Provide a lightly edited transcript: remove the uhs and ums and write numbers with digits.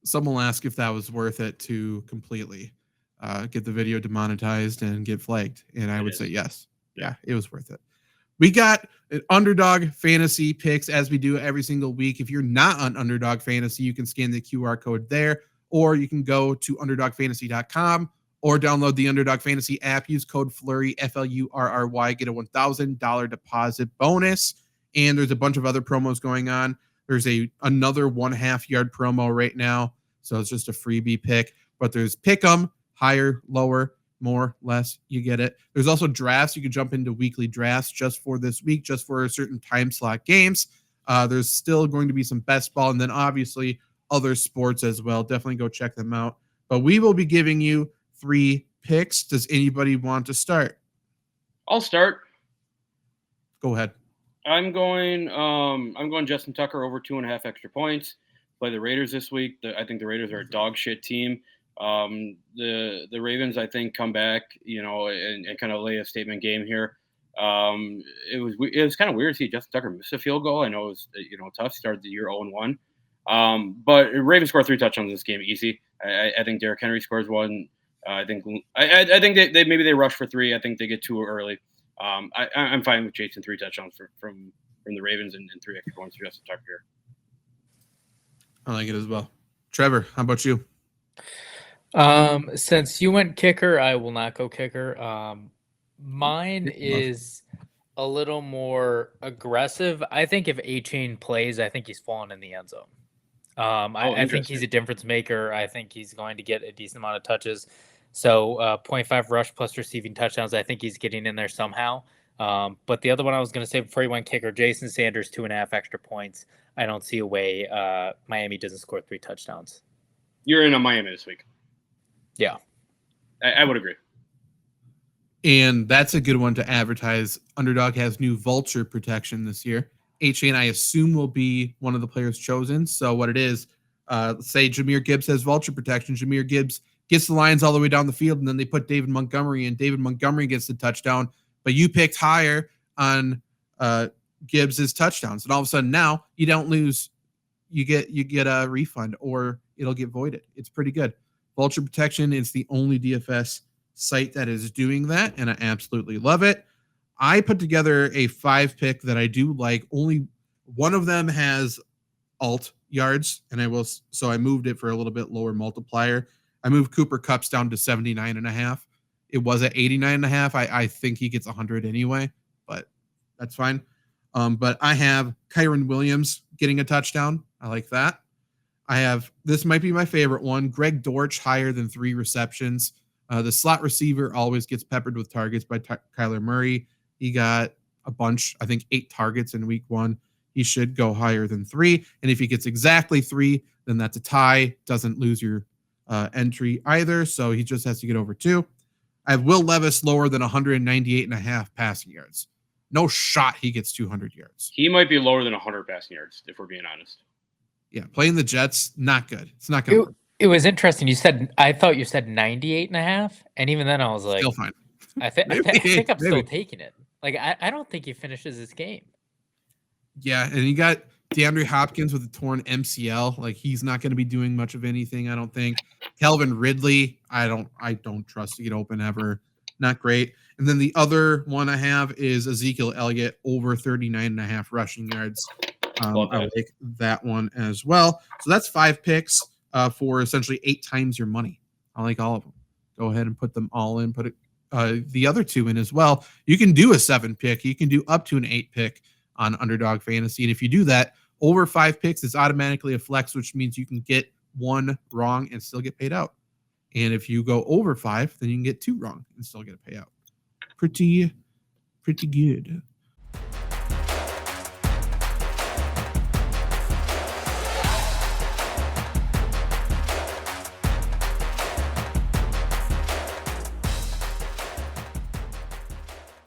Someone will ask if that was worth it to completely get the video demonetized and get flagged. And I would say yes. Yeah, it was worth it. We got an Underdog Fantasy picks as we do every single week. If you're not on Underdog Fantasy, you can scan the QR code there, or you can go to underdogfantasy.com or download the Underdog Fantasy app. Use code FLURRY, FLURRY, get a $1,000 deposit bonus. And there's a bunch of other promos going on. There's another 1/2 yard promo right now. So it's just a freebie pick, but there's pick 'em, higher, lower, more, less, you get it. There's also drafts. You can jump into weekly drafts just for this week, just for a certain time slot games. There's still going to be some best ball, and then obviously other sports as well. Definitely go check them out. But we will be giving you 3 picks. Does anybody want to start? I'll start. Go ahead. I'm going Justin Tucker over 2.5 extra points. Play the Raiders this week. I think the Raiders are a dog shit team. The Ravens, I think, come back, and kind of lay a statement game here. It was kind of weird to see Justin Tucker miss a field goal. I know it was tough. Started the year 0-1, but Ravens scored 3 touchdowns in this game, easy. I think Derrick Henry scores 1. I think they maybe they rush for 3. I think they get 2 early. I'm fine with chasing 3 touchdowns from the Ravens and 3 extra points for Justin Tucker here. I like it as well. Trevor, how about you? Since you went kicker, I will not go kicker. Mine is a little more aggressive. I think if A-Chain plays, I think he's falling in the end zone. I think he's a difference maker. I think he's going to get a decent amount of touches. So 0.5 rush plus receiving touchdowns, I think he's getting in there somehow. But the other one I was going to say before you went kicker, Jason Sanders, 2.5 extra points. I don't see a way Miami doesn't score 3 touchdowns. You're in on Miami this week. Yeah. I would agree. And that's a good one to advertise. Underdog has new vulture protection this year. H.A. I assume will be one of the players chosen. So what it is, say Jahmyr Gibbs has vulture protection. Jahmyr Gibbs gets the Lions all the way down the field, and then they put David Montgomery in. David Montgomery gets the touchdown, but you picked higher on Gibbs's touchdowns. And all of a sudden now you don't lose. You get a refund, or it'll get voided. It's pretty good. Vulture protection is the only DFS site that is doing that, and I absolutely love it. I put together a 5 pick that I do like. Only one of them has alt yards, and I moved it for a little bit lower multiplier. I moved Cooper Kupp's down to 79.5. It was at 89.5. I think he gets 100 anyway, but that's fine. But I have Kyron Williams getting a touchdown. I like that. This might be my favorite one. Greg Dortch, higher than 3 receptions. The slot receiver always gets peppered with targets by Kyler Murray. He got a bunch, I think 8 targets in week 1. He should go higher than 3. And if he gets exactly 3, then that's a tie. Doesn't lose your entry either. So he just has to get over 2. I have Will Levis lower than 198.5 passing yards. No shot he gets 200 yards. He might be lower than 100 passing yards, if we're being honest. Yeah, playing the Jets, not good. It's not going to work. It was interesting. I thought you said 98.5, and even then I was like, still fine. I think I'm still taking it. Like I don't think he finishes this game. Yeah, and you got DeAndre Hopkins with a torn MCL. Like he's not going to be doing much of anything, I don't think. Calvin Ridley, I don't trust to get open ever. Not great. And then the other one I have is Ezekiel Elliott over 39.5 rushing yards. I like that one as well. So that's 5 picks for essentially 8 times your money. I like all of them. Go ahead and put them all in. Put the other 2 in as well. You can do a 7 pick. You can do up to an 8 pick on Underdog Fantasy. And if you do that, over 5 picks, it's automatically a flex, which means you can get 1 wrong and still get paid out. And if you go over 5, then you can get 2 wrong and still get a payout. Pretty good.